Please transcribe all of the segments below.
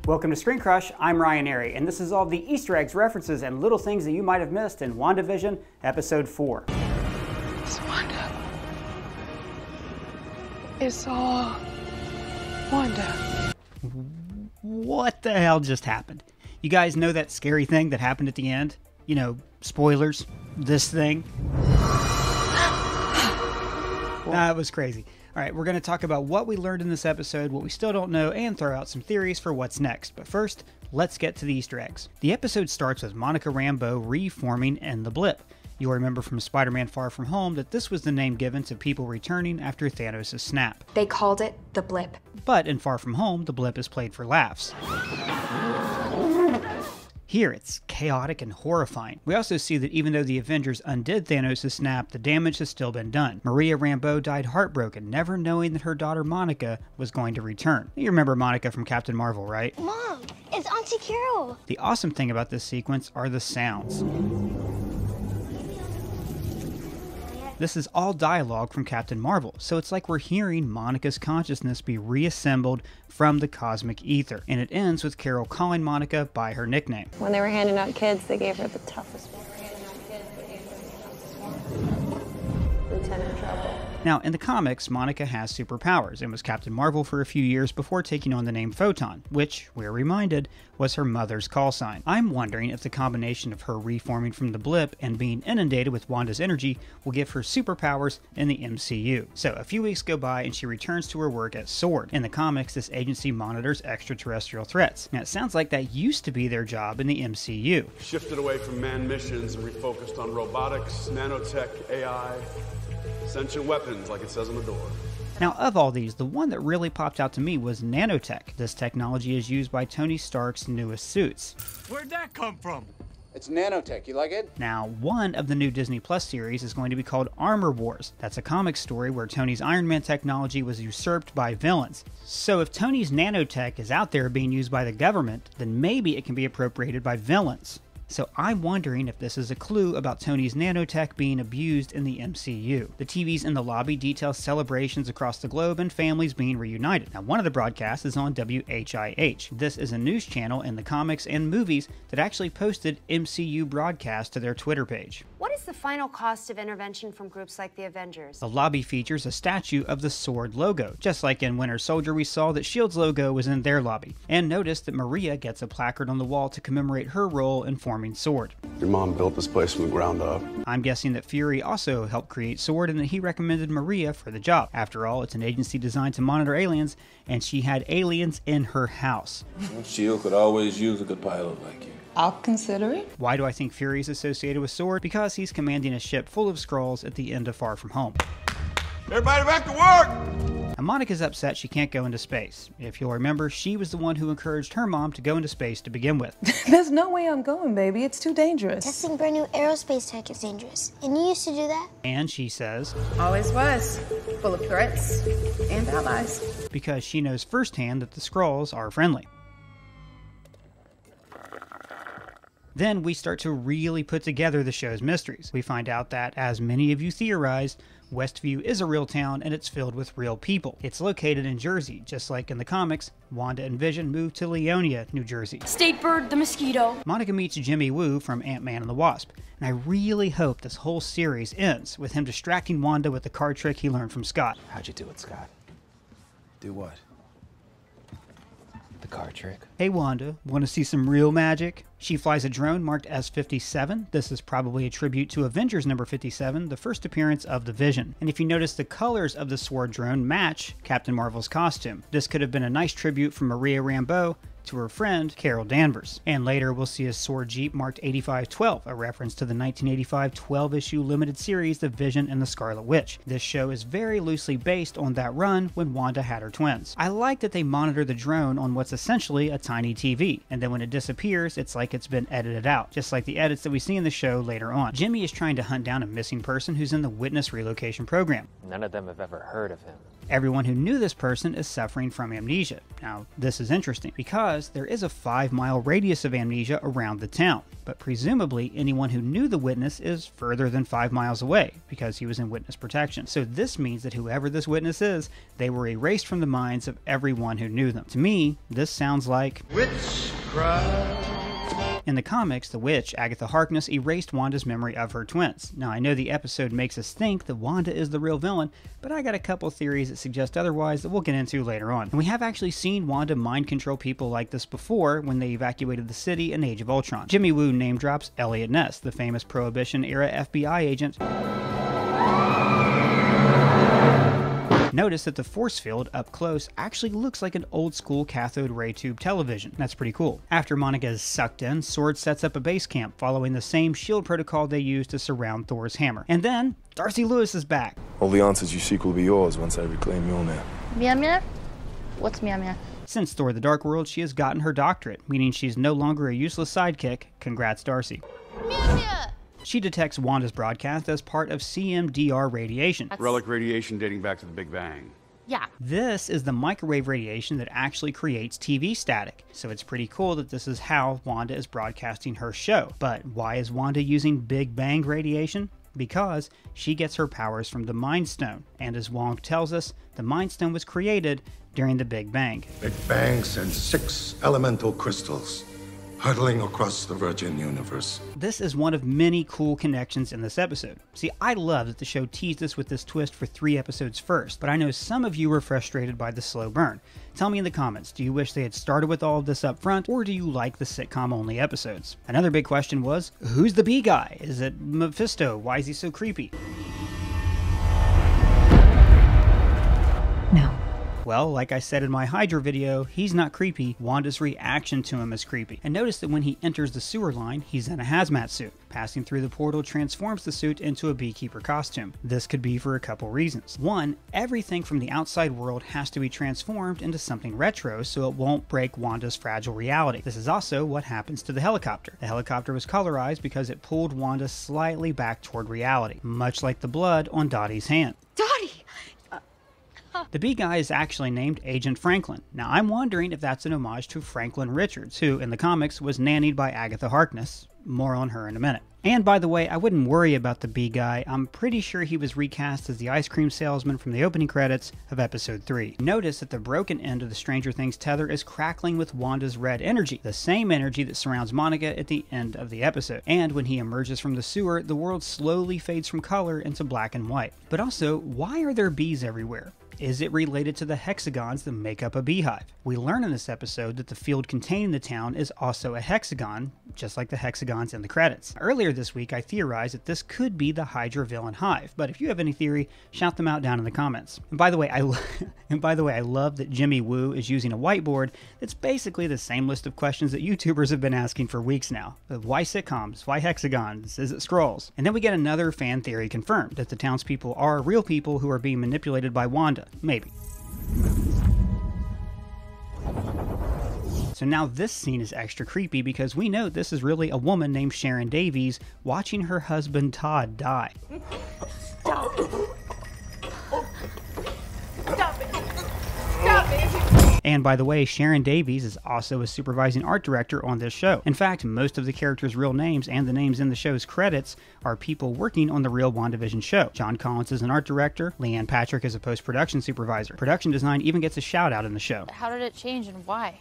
Welcome to Screen Crush, I'm Ryan Airy, and this is all the Easter eggs, references, and little things that you might have missed in WandaVision Episode 4. It's Wanda. It's all Wanda. What the hell just happened? You guys know that scary thing that happened at the end? You know, spoilers, this thing. That was crazy. Alright, we're going to talk about what we learned in this episode, what we still don't know, and throw out some theories for what's next. But first, let's get to the Easter eggs. The episode starts with Monica Rambeau reforming in the blip. You'll remember from Spider-Man Far From Home that this was the name given to people returning after Thanos' snap. They called it the blip. But in Far From Home, the blip is played for laughs. Here, it's chaotic and horrifying. We also see that even though the Avengers undid Thanos' snap, the damage has still been done. Maria Rambeau died heartbroken, never knowing that her daughter Monica was going to return. You remember Monica from Captain Marvel, right? Mom, it's Auntie Carol. The awesome thing about this sequence are the sounds. This is all dialogue from Captain Marvel, so it's like we're hearing Monica's consciousness be reassembled from the cosmic ether. And it ends with Carol calling Monica by her nickname. When they were handing out kids, they gave her the toughest one. Lieutenant Trouble. Now, in the comics, Monica has superpowers and was Captain Marvel for a few years before taking on the name Photon, which, we're reminded, was her mother's call sign. I'm wondering if the combination of her reforming from the blip and being inundated with Wanda's energy will give her superpowers in the MCU. So, a few weeks go by and she returns to her work at SWORD. In the comics, this agency monitors extraterrestrial threats. Now, it sounds like that used to be their job in the MCU. Shifted away from manned missions and refocused on robotics, nanotech, AI, sentient weapons, like it says on the door. Now, of all these, the one that really popped out to me was nanotech. This technology is used by Tony Stark's newest suits. Where'd that come from? It's nanotech. You like it? Now, one of the new Disney Plus series is going to be called Armor Wars. That's a comic story where Tony's Iron Man technology was usurped by villains. So if Tony's nanotech is out there being used by the government, then maybe it can be appropriated by villains. So I'm wondering if this is a clue about Tony's nanotech being abused in the MCU. The TVs in the lobby detail celebrations across the globe and families being reunited. Now, one of the broadcasts is on WHIH. This is a news channel in the comics and movies that actually posted MCU broadcasts to their Twitter page. What is the final cost of intervention from groups like the Avengers? The lobby features a statue of the SWORD logo, just like in Winter Soldier we saw that S.H.I.E.L.D.'s logo was in their lobby. And notice that Maria gets a placard on the wall to commemorate her role in forming SWORD. Your mom built this place from the ground up. I'm guessing that Fury also helped create SWORD and that he recommended Maria for the job. After all, it's an agency designed to monitor aliens, and she had aliens in her house. S.H.I.E.L.D. could always use a good pilot like you. I'll consider it. Why do I think Fury is associated with SWORD? Because he's commanding a ship full of Skrulls at the end of Far From Home. Everybody back to work! Now, Monica's upset she can't go into space. If you'll remember, she was the one who encouraged her mom to go into space to begin with. There's no way I'm going, baby. It's too dangerous. Testing brand new aerospace tech is dangerous. And you used to do that? And she says, Always was. Full of threats and allies. Because she knows firsthand that the Skrulls are friendly. Then we start to really put together the show's mysteries. We find out that, as many of you theorized, Westview is a real town and it's filled with real people. It's located in Jersey, just like in the comics, Wanda and Vision moved to Leonia, New Jersey. State bird, the mosquito. Monica meets Jimmy Woo from Ant-Man and the Wasp, and I really hope this whole series ends with him distracting Wanda with the card trick he learned from Scott. How'd you do it, Scott? Do what? The card trick. Hey Wanda, want to see some real magic? She flies a drone marked S-57. This is probably a tribute to Avengers number 57, the first appearance of the Vision. And if you notice, the colors of the SWORD drone match Captain Marvel's costume. This could have been a nice tribute from Maria Rambeau to her friend Carol Danvers. And later we'll see a SWORD Jeep marked 8512, a reference to the 1985 12-issue limited series The Vision and the Scarlet Witch. This show is very loosely based on that run when Wanda had her twins. I like that they monitor the drone on what's essentially a tiny TV, and then when it disappears, it's like like it's been edited out, just like the edits that we see in the show later on. Jimmy is trying to hunt down a missing person who's in the witness relocation program. None of them have ever heard of him. Everyone who knew this person is suffering from amnesia. Now, this is interesting because there is a 5-mile radius of amnesia around the town, but presumably anyone who knew the witness is further than 5 miles away because he was in witness protection. So this means that whoever this witness is, they were erased from the minds of everyone who knew them. To me, this sounds like witchcraft. In the comics, the witch, Agatha Harkness, erased Wanda's memory of her twins. Now, I know the episode makes us think that Wanda is the real villain, but I got a couple theories that suggest otherwise that we'll get into later on. And we have actually seen Wanda mind control people like this before when they evacuated the city in Age of Ultron. Jimmy Woo name drops Elliot Ness, the famous Prohibition-era FBI agent. Notice that the force field up close actually looks like an old school cathode ray tube television. That's pretty cool. After Monica is sucked in, SWORD sets up a base camp following the same shield protocol they used to surround Thor's hammer. And then, Darcy Lewis is back. All the answers you seek will be yours once I reclaim Mjolnir. Mjolnir? What's Mjolnir? Since Thor the Dark World, she has gotten her doctorate, meaning she's no longer a useless sidekick. Congrats, Darcy. Mjolnir! She detects Wanda's broadcast as part of CMDR radiation. Relic radiation dating back to the Big Bang. Yeah. This is the microwave radiation that actually creates TV static. So it's pretty cool that this is how Wanda is broadcasting her show. But why is Wanda using Big Bang radiation? Because she gets her powers from the Mind Stone. And as Wong tells us, the Mind Stone was created during the Big Bang. Big Bang sends 6 elemental crystals hurtling across the virgin universe. This is one of many cool connections in this episode. See, I love that the show teased us with this twist for 3 episodes first, but I know some of you were frustrated by the slow burn. Tell me in the comments, do you wish they had started with all of this up front, or do you like the sitcom-only episodes? Another big question was, who's the B guy? Is it Mephisto? Why is he so creepy? No. Well, like I said in my Hydra video, he's not creepy, Wanda's reaction to him is creepy. And notice that when he enters the sewer line, he's in a hazmat suit. Passing through the portal transforms the suit into a beekeeper costume. This could be for a couple reasons. One, everything from the outside world has to be transformed into something retro so it won't break Wanda's fragile reality. This is also what happens to the helicopter. The helicopter was colorized because it pulled Wanda slightly back toward reality, much like the blood on Dottie's hand. Dottie! The B guy is actually named Agent Franklin. Now I'm wondering if that's an homage to Franklin Richards, who in the comics was nannied by Agatha Harkness. More on her in a minute. And by the way, I wouldn't worry about the B guy. I'm pretty sure he was recast as the ice cream salesman from the opening credits of episode 3. Notice that the broken end of the Stranger Things tether is crackling with Wanda's red energy, the same energy that surrounds Monica at the end of the episode. And when he emerges from the sewer, the world slowly fades from color into black and white. But also, why are there bees everywhere? Is it related to the hexagons that make up a beehive? We learn in this episode that the field containing the town is also a hexagon, just like the hexagons in the credits. Earlier this week, I theorized that this could be the Hydra villain hive, but if you have any theory, shout them out down in the comments. And by the way, I love that Jimmy Woo is using a whiteboard that's basically the same list of questions that YouTubers have been asking for weeks now. Why sitcoms? Why hexagons? Is it scrolls? And then we get another fan theory confirmed, that the townspeople are real people who are being manipulated by Wanda. Maybe. So now this scene is extra creepy because we know this is really a woman named Sharon Davies watching her husband Todd die. Stop it! Stop it! Stop it! And by the way, Sharon Davies is also a supervising art director on this show. In fact, most of the characters' real names and the names in the show's credits are people working on the real WandaVision show. John Collins is an art director, Leanne Patrick is a post-production supervisor. Production design even gets a shout out in the show. How did it change and why?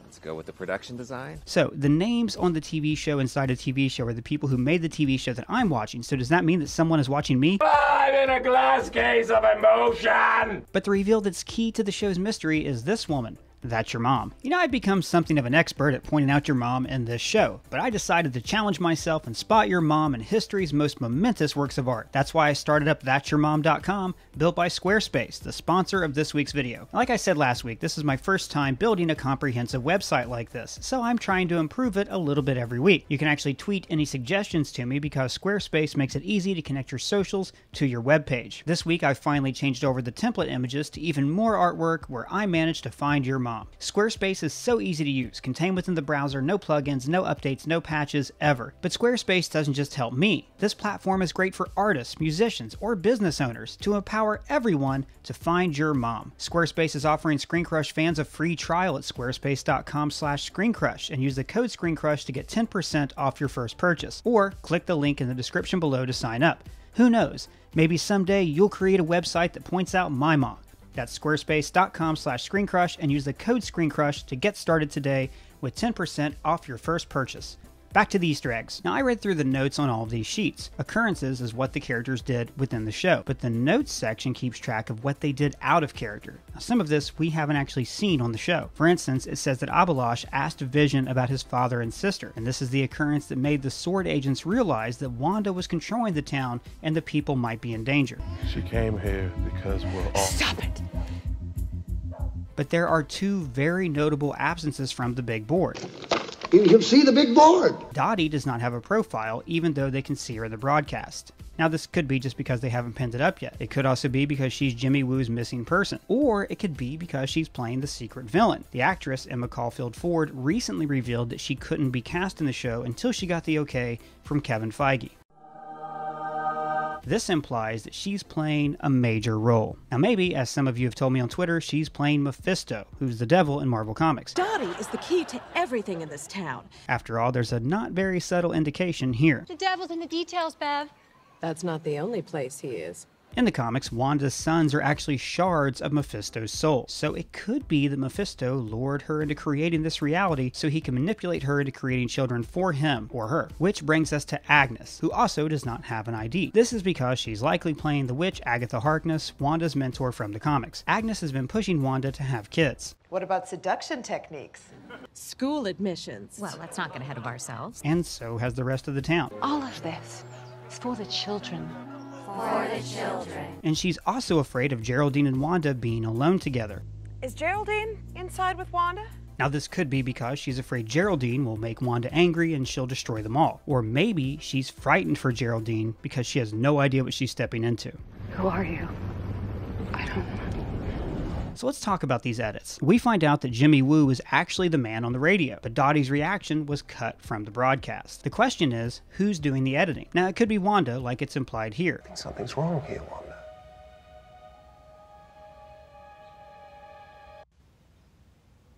Let's go with the production design. So, the names on the TV show inside a TV show are the people who made the TV show that I'm watching, so does that mean that someone is watching me? I'm in a glass case of emotion! But the reveal that's key to the show's mystery is this woman. That's your mom. You know, I've become something of an expert at pointing out your mom in this show, but I decided to challenge myself and spot your mom in history's most momentous works of art. That's why I started up that'syourmom.com, built by Squarespace, the sponsor of this week's video. Like I said last week, this is my first time building a comprehensive website like this, so I'm trying to improve it a little bit every week. You can actually tweet any suggestions to me because Squarespace makes it easy to connect your socials to your webpage. This week I finally changed over the template images to even more artwork where I managed to find your mom mom. Squarespace is so easy to use, contained within the browser, no plugins, no updates, no patches, ever. But Squarespace doesn't just help me. This platform is great for artists, musicians, or business owners to empower everyone to find your mom. Squarespace is offering Screen Crush fans a free trial at squarespace.com/screencrush and use the code ScreenCrush to get 10% off your first purchase. Or click the link in the description below to sign up. Who knows? Maybe someday you'll create a website that points out my mom. That's squarespace.com/screencrush and use the code ScreenCrush to get started today with 10% off your first purchase. Back to the Easter eggs. Now, I read through the notes on all of these sheets. Occurrences is what the characters did within the show, but the notes section keeps track of what they did out of character. Now, some of this we haven't actually seen on the show. For instance, it says that Abalash asked Vision about his father and sister, and this is the occurrence that made the Sword agents realize that Wanda was controlling the town and the people might be in danger. She came here because we're all... Stop it! But there are two very notable absences from the big board. You can see the big board. Dottie does not have a profile, even though they can see her in the broadcast. Now, this could be just because they haven't pinned it up yet. It could also be because she's Jimmy Woo's missing person. Or it could be because she's playing the secret villain. The actress, Emma Caulfield Ford, recently revealed that she couldn't be cast in the show until she got the okay from Kevin Feige. This implies that she's playing a major role. Now maybe, as some of you have told me on Twitter, she's playing Mephisto, who's the devil in Marvel Comics. Dottie is the key to everything in this town. After all, there's a not very subtle indication here. The devil's in the details, Bev. That's not the only place he is. In the comics, Wanda's sons are actually shards of Mephisto's soul, so it could be that Mephisto lured her into creating this reality so he can manipulate her into creating children for him or her. Which brings us to Agnes, who also does not have an ID. This is because she's likely playing the witch Agatha Harkness, Wanda's mentor from the comics. Agnes has been pushing Wanda to have kids. What about seduction techniques? School admissions. Well, let's not get ahead of ourselves. And so has the rest of the town. All of this is for the children. For the children. And she's also afraid of Geraldine and Wanda being alone together. Is Geraldine inside with Wanda? Now this could be because she's afraid Geraldine will make Wanda angry and she'll destroy them all. Or maybe she's frightened for Geraldine because she has no idea what she's stepping into. Who are you? I don't know. So let's talk about these edits. We find out that Jimmy Woo is actually the man on the radio, but Dottie's reaction was cut from the broadcast. The question is, who's doing the editing? Now it could be Wanda, like it's implied here. I think something's wrong here, Wanda.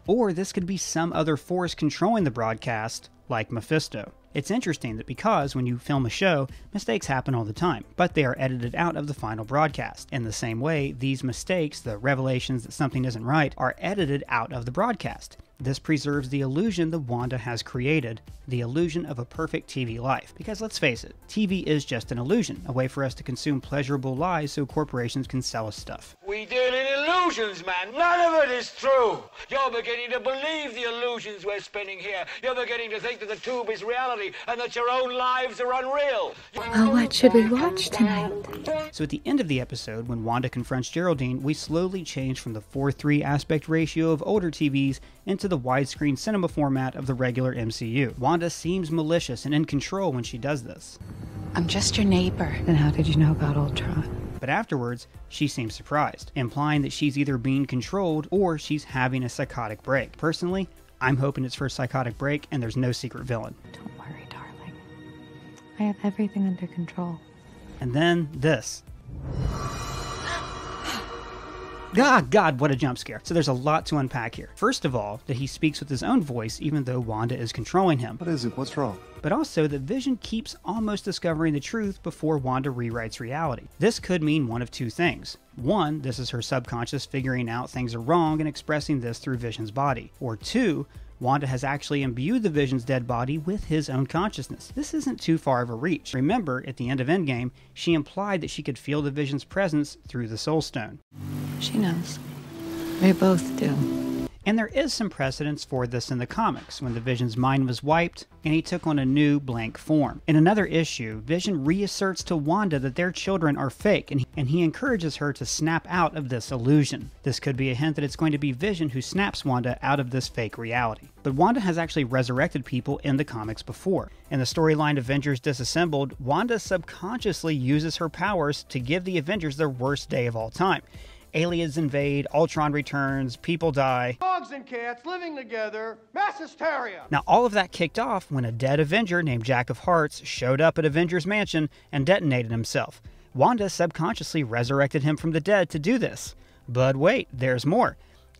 Or this could be some other force controlling the broadcast, like Mephisto. It's interesting that because when you film a show, mistakes happen all the time, but they are edited out of the final broadcast. In the same way, these mistakes, the revelations that something isn't right, are edited out of the broadcast. This preserves the illusion that Wanda has created, the illusion of a perfect TV life. Because let's face it, TV is just an illusion, a way for us to consume pleasurable lies so corporations can sell us stuff. We deal in illusions, man. None of it is true. You're beginning to believe the illusions we're spinning here. You're beginning to think that the tube is reality and that your own lives are unreal. Well, what should we watch tonight? So at the end of the episode, when Wanda confronts Geraldine, we slowly change from the 4:3 aspect ratio of older TVs into the widescreen cinema format of the regular MCU. Wanda seems malicious and in control when she does this. I'm just your neighbor. Then how did you know about Ultron? But afterwards, she seems surprised, implying that she's either being controlled or she's having a psychotic break. Personally, I'm hoping it's for a psychotic break and there's no secret villain. Don't worry, darling. I have everything under control. And then this. Ah, God, what a jump scare. So there's a lot to unpack here. First of all, that he speaks with his own voice even though Wanda is controlling him. What is it? What's wrong? But also that Vision keeps almost discovering the truth before Wanda rewrites reality. This could mean one of two things. One, this is her subconscious figuring out things are wrong and expressing this through Vision's body. Or two, Wanda has actually imbued the Vision's dead body with his own consciousness. This isn't too far of a reach. Remember, at the end of Endgame, she implied that she could feel the Vision's presence through the Soul Stone. She knows. We both do. And there is some precedence for this in the comics, when the Vision's mind was wiped and he took on a new blank form. In another issue, Vision reasserts to Wanda that their children are fake, and he encourages her to snap out of this illusion. This could be a hint that it's going to be Vision who snaps Wanda out of this fake reality. But Wanda has actually resurrected people in the comics before. In the storyline Avengers Disassembled, Wanda subconsciously uses her powers to give the Avengers their worst day of all time. Aliens invade, Ultron returns, people die. Dogs and cats living together, mass hysteria. Now all of that kicked off when a dead Avenger named Jack of Hearts showed up at Avengers Mansion and detonated himself. Wanda subconsciously resurrected him from the dead to do this. But wait, there's more.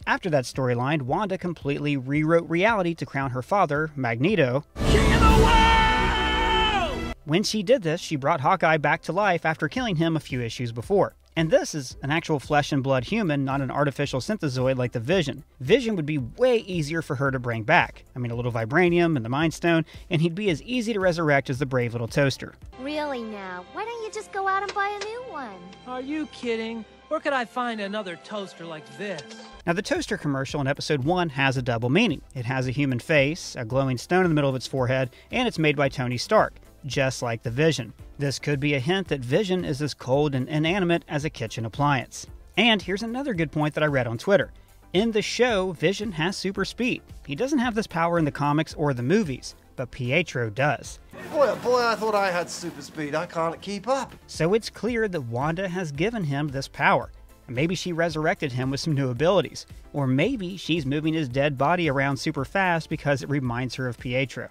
After that storyline, Wanda completely rewrote reality to crown her father, Magneto, King of the World! When she did this, she brought Hawkeye back to life after killing him a few issues before. And this is an actual flesh and blood human, not an artificial synthezoid like the Vision. Vision would be way easier for her to bring back. I mean, a little vibranium and the Mind Stone, and he'd be as easy to resurrect as the brave little toaster. Really now? Why don't you just go out and buy a new one? Are you kidding? Where could I find another toaster like this? Now, the toaster commercial in episode 1 has a double meaning. It has a human face, a glowing stone in the middle of its forehead, and it's made by Tony Stark, just like the Vision. This could be a hint that Vision is as cold and inanimate as a kitchen appliance. And here's another good point that I read on Twitter. In the show, Vision has super speed. He doesn't have this power in the comics or the movies, but Pietro does. Boy, oh boy, I thought I had super speed. I can't keep up. So it's clear that Wanda has given him this power. Maybe she resurrected him with some new abilities. Or maybe she's moving his dead body around super fast because it reminds her of Pietro.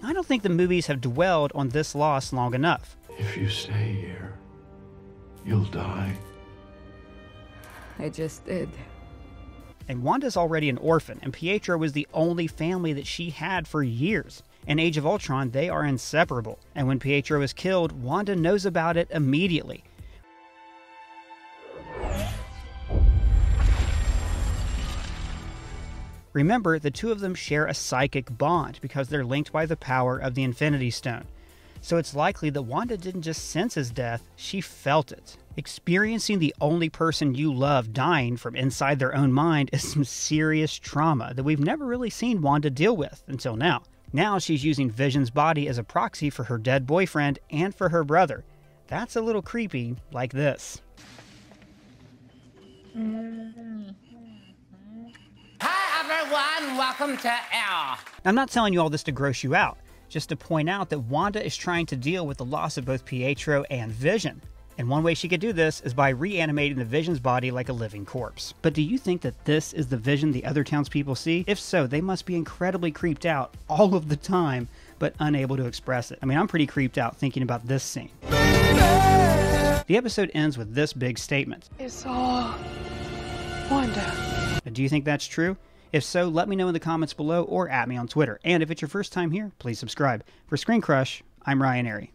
I don't think the movies have dwelled on this loss long enough. If you stay here, you'll die. I just did. And Wanda's already an orphan, and Pietro was the only family that she had for years. In Age of Ultron, they are inseparable. And when Pietro is killed, Wanda knows about it immediately. Remember, the two of them share a psychic bond because they're linked by the power of the Infinity Stone. So it's likely that Wanda didn't just sense his death, she felt it. Experiencing the only person you love dying from inside their own mind is some serious trauma that we've never really seen Wanda deal with until now. Now she's using Vision's body as a proxy for her dead boyfriend and for her brother. That's a little creepy, like this. Hi everyone, welcome to Air. I'm not telling you all this to gross you out, just to point out that Wanda is trying to deal with the loss of both Pietro and Vision. And one way she could do this is by reanimating the Vision's body like a living corpse. But do you think that this is the Vision the other townspeople see? If so, they must be incredibly creeped out all of the time, but unable to express it. I mean, I'm pretty creeped out thinking about this scene. The episode ends with this big statement. It's all Wanda. Do you think that's true? If so, let me know in the comments below or at me on Twitter. And if it's your first time here, please subscribe. For Screen Crush, I'm Ryan Airy.